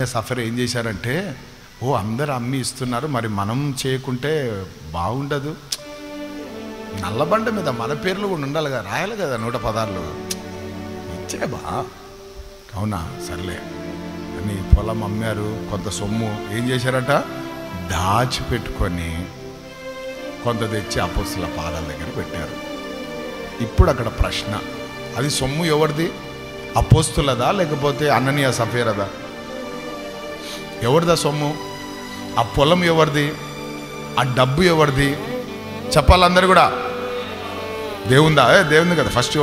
Suffer ఏం చేశారంటే, ఓ అందరు అమ్మి ఇస్తున్నారు, మరి మనం చేయకుంటే బాగుండదు. నల్లబండ మీద మన పేర్లు కూడా ఉండాలి కదా, రాయాలి కదా 116 ఇచ్చే బా. అవునా, సర్లే అని పొలం అమ్మారు. కొంత సొమ్ము ఏం చేశారట, దాచిపెట్టుకొని కొంత తెచ్చి అపోస్తలుల పాదాల దగ్గర పెట్టారు. ఇప్పుడు అక్కడ ప్రశ్న, అది సొమ్ము ఎవరిది? అపోస్తలులదా లేకపోతే అననీయ సఫీరదా? ఎవరిదా సొమ్ము? ఆ పొలం ఎవరిది? ఆ డబ్బు ఎవరిది? చెప్పాలందరూ కూడా. దేవుందా? దేవుంది కదా. ఫస్ట్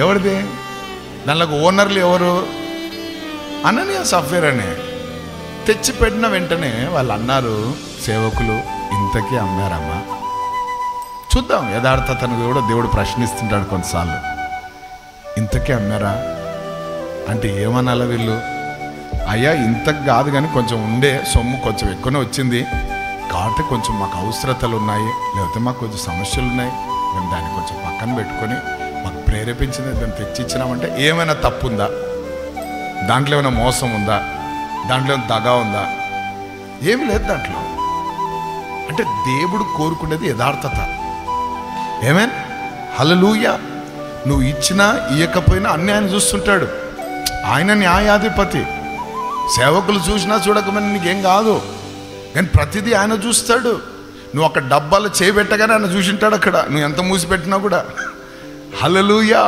ఎవరిది? దానిలో ఓనర్లు ఎవరు? అననీయ సఫీర అని. తెచ్చి పెట్టిన వెంటనే వాళ్ళు అన్నారు, సేవకులు ఇంతకీ అమ్మారమ్మా. చూద్దాం, యథార్థతను కూడా దేవుడు ప్రశ్నిస్తుంటాడు కొన్నిసార్లు. ఇంతకీ అమ్మారా అంటే ఏమనాల వీళ్ళు? అయ్యా ఇంతకు కాదు కానీ కొంచెం ఉండే సొమ్ము కొంచెం ఎక్కువనే వచ్చింది కాబట్టి కొంచెం మాకు అవసరతలు ఉన్నాయి, లేకపోతే మాకు కొంచెం సమస్యలు ఉన్నాయి, మేము దాన్ని కొంచెం పక్కన పెట్టుకొని మాకు ప్రేరేపించింది దాన్ని తెచ్చిచ్చినామంటే ఏమైనా తప్పు ఉందా? దాంట్లో ఏమైనా మోసం ఉందా? దాంట్లో ఏమైనా దగా ఉందా? ఏమి లేదు దాంట్లో. అంటే దేవుడు కోరుకునేది యథార్థత. ఏమేన్ హల్లెలూయా. నువ్వు ఇచ్చినా ఇయ్యకపోయినా అన్నీ ఆయన చూస్తుంటాడు. ఆయన న్యాయాధిపతి. సేవకులు చూసినా చూడకపోయినా నీకేం కాదు, కానీ ప్రతిదీ ఆయన చూస్తాడు. నువ్వు అక్కడ డబ్బాలు చేయబెట్టగానే ఆయన చూసింటాడు అక్కడ, నువ్వు ఎంత మూసిపెట్టినా కూడా. హల్లెలూయా,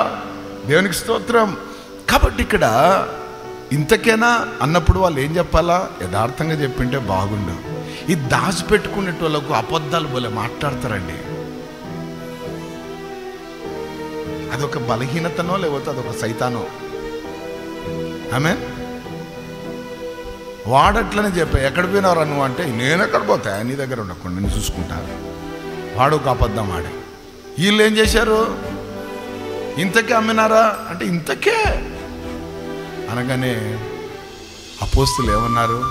దేవునికి స్తోత్రం. కాబట్టి ఇక్కడ ఇంతకేనా అన్నప్పుడు వాళ్ళు ఏం చెప్పాలా? యథార్థంగా చెప్పింటే బాగుండు. ఈ దాచిపెట్టుకునేటోళ్ళకు అబద్ధాలు పోలే మాట్లాడతారండి. అదొక బలహీనతనో లేకపోతే అదొక సైతానో. ఆమె వాడట్లనే చెప్పా, ఎక్కడ పోయినారా నువ్వు అంటే, నేను ఎక్కడ పోతా, నీ దగ్గర ఉండకుండా నేను చూసుకుంటా. వాడు ఒక అబద్ధం ఆడే. వీళ్ళు ఏం చేశారు? ఇంతకే అమ్మినారా అంటే ఇంతకే అనగానే అపోస్తులు ఏమన్నారు?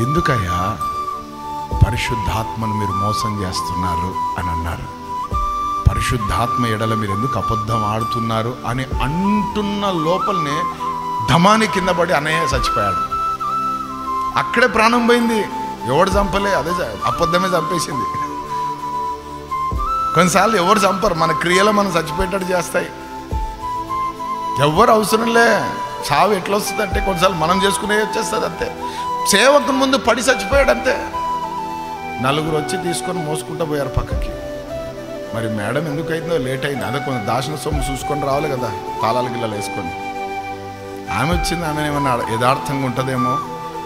ఎందుకయ్యా పరిశుద్ధాత్మను మీరు మోసం చేస్తున్నారు అని అన్నారు. పరిశుద్ధాత్మ ఎడల మీరు ఎందుకు అబద్ధం ఆడుతున్నారు అని అంటున్న లోపలనే ధమాని కింద పడి అన్నయ్య చచ్చిపోయాడు. అక్కడే ప్రాణం పోయింది. ఎవడు చంపలే, అదే అబద్ధమే చంపేసింది. కొన్నిసార్లు ఎవరు చంపరు, మన క్రియలు మనం చచ్చిపోయేటట్టు చేస్తాయి. ఎవరు అవసరంలే. చావు ఎట్లా వస్తుంది అంటే కొన్నిసార్లు మనం చేసుకునే వచ్చేస్తుంది అంతే. సేవకుని ముందు పడి చచ్చిపోయాడు అంతే. నలుగురు వచ్చి తీసుకొని మోసుకుంటూ పోయారు పక్కకి. మరి మేడం ఎందుకు అయిందో లేట్ అయింది. అదే కొంచెం దాచిన సొమ్ము చూసుకొని రావాలి కదా, తాళాల గిల్లలు వేసుకొని. ఆమె వచ్చింది, ఆమె ఏమన్నా యథార్థంగా ఉంటుందేమో,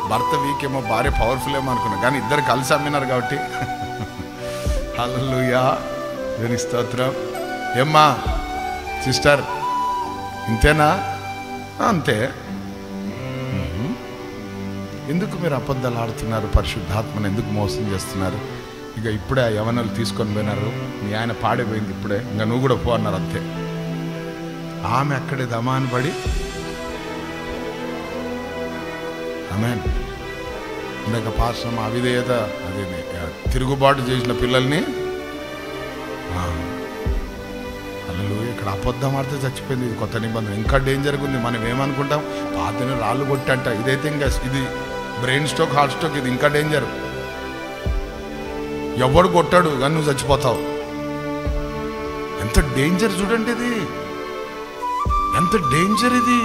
భర్త వీక్ ఏమో, భార్య పవర్ఫుల్ ఏమో అనుకున్నా, కానీ ఇద్దరు కలిసి అమ్మినారు కాబట్టి. హల్లెలూయా, దేవుని స్తోత్రం. ఏమ్మా సిస్టర్, ఇంతేనా? అంతే. ఎందుకు మీరు అబద్ధాలు ఆడుతున్నారు? పరిశుద్ధాత్మను ఎందుకు మోసం చేస్తున్నారు? ఇక ఇప్పుడే ఆ యవనలు తీసుకొని పోయినారు, మీ ఆయన పాడిపోయింది ఇప్పుడే, ఇంకా నువ్వు కూడా పో అన్నారు అంతే. ఆమె అక్కడే దమాని పడి ఆమెన్. ఇందాక పాశ్రం అవిధేయత, అది తిరుగుబాటు చేసిన పిల్లల్ని అల్లు ఇక్కడ అబద్ధం ఆడితే చచ్చిపోయింది. ఇది కొత్త నిబంధన, ఇంకా డేంజర్గా ఉంది. మనం ఏమనుకుంటాం, పాతని రాళ్ళు కొట్టంట, ఇదైతే ఇంకా ఇది బ్రెయిన్ స్ట్రోక్, హార్ట్ స్ట్రోక్, ఇది ఇంకా డేంజర్. ఎవడు కొట్టాడు కానీ నువ్వు చచ్చిపోతావు. ఎంత డేంజర్ చూడండి, ఇది ఎంత డేంజర్. ఇది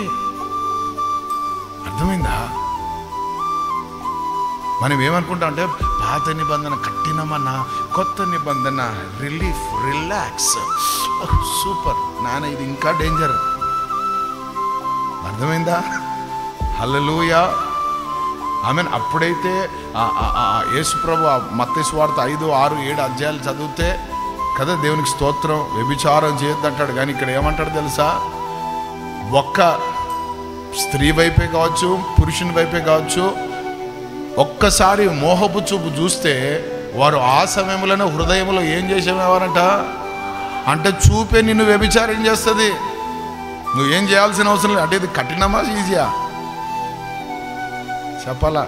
అర్థమైందా? మనం ఏమనుకుంటాం అంటే పాత నిబంధన కఠినమన్నా, కొత్త నిబంధన రిలీఫ్, రిలాక్స్, సూపర్ నాన్న, ఇది ఇంకా డేంజర్. అర్థమైందా? హల్లెలూయా, ఆమెన్. అప్పుడైతే యేసుప్రభు మత్తయి సువార్త 5, 6, 7 అధ్యాయాలు చదివితే కదా, దేవునికి స్తోత్రం, వ్యభిచారం చేయొద్దు అంటాడు. కానీ ఇక్కడ ఏమంటాడు తెలుసా? ఒక్క స్త్రీ వైపే కావచ్చు, పురుషుని వైపే కావచ్చు, ఒక్కసారి మోహపు చూపు చూస్తే వారు ఆ సమయంలోనే హృదయంలో ఏం చేసేవారంట అంటే చూపే నిన్ను వ్యభిచారం చేస్తుంది. నువ్వేం చేయాల్సిన అవసరం లేదు. అంటే ఇది కఠినమా ఈజీయా చెప్పాలా?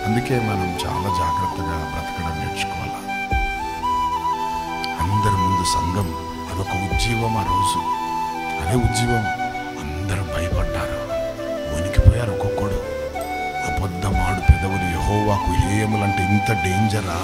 అందుకే మనం చాలా జాగ్రత్తగా బ్రతకడం నేర్చుకోవాలా. అందరి ముందు సంఘం అదొక ఉజ్జీవం. ఆ రోజు అదే ఉజ్జీవం. అందరూ భయపడ్డారు, వణికిపోయారు. ఒక్కొక్కడు అబద్ధమాడు పెదవులు యెహోవాకు హేయములంటే ఇంత డేంజరా,